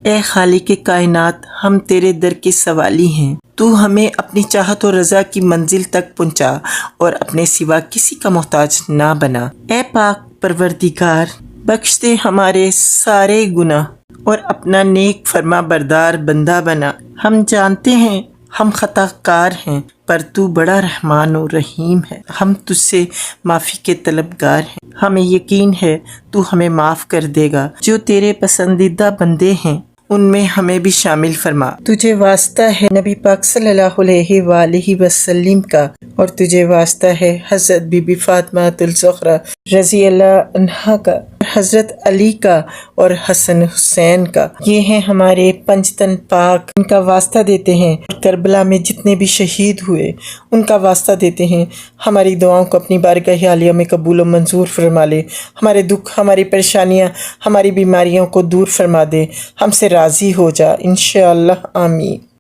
اے خالق کائنات، ہم تیرے در کے سوالی ہیں، تو ہمیں اپنی چاہت و رضا کی منزل تک پہنچا اور اپنے سوا کسی کا محتاج نہ بنا۔ اے پاک پروردگار، بخش دے ہمارے سارے گناہ اور اپنا نیک فرما بردار بندہ بنا۔ ہم جانتے ہیں ہم خطا کار ہیں، پر تو بڑا رحمان و رحیم ہے، ہم تجھ سے معافی کے طلبگار ہیں۔ ہمیں یقین ہے تو ہمیں معاف کر دے گا۔ جو تیرے پسندیدہ بندے ہیں ان میں ہمیں بھی شامل فرما۔ تجھے واسطہ ہے نبی پاک صلی اللہ علیہ وآلہ وسلم کا، اور تجھے واسطہ ہے حضرت بی بی فاطمہ الزہرا رضی اللہ عنہا کا، حضرت علی کا اور حسن حسین کا۔ یہ ہیں ہمارے پنجتن پاک، ان کا واسطہ دیتے ہیں۔ کربلا میں جتنے بھی شہید ہوئے ان کا واسطہ دیتے ہیں۔ ہماری دعاؤں کو اپنی بارگاہ عالیہ میں قبول و منظور فرما لے۔ ہمارے دکھ، ہماری پریشانیاں، ہماری بیماریوں کو دور فرما دے۔ ہم سے راضی ہو جا، انشاءاللہ، آمین۔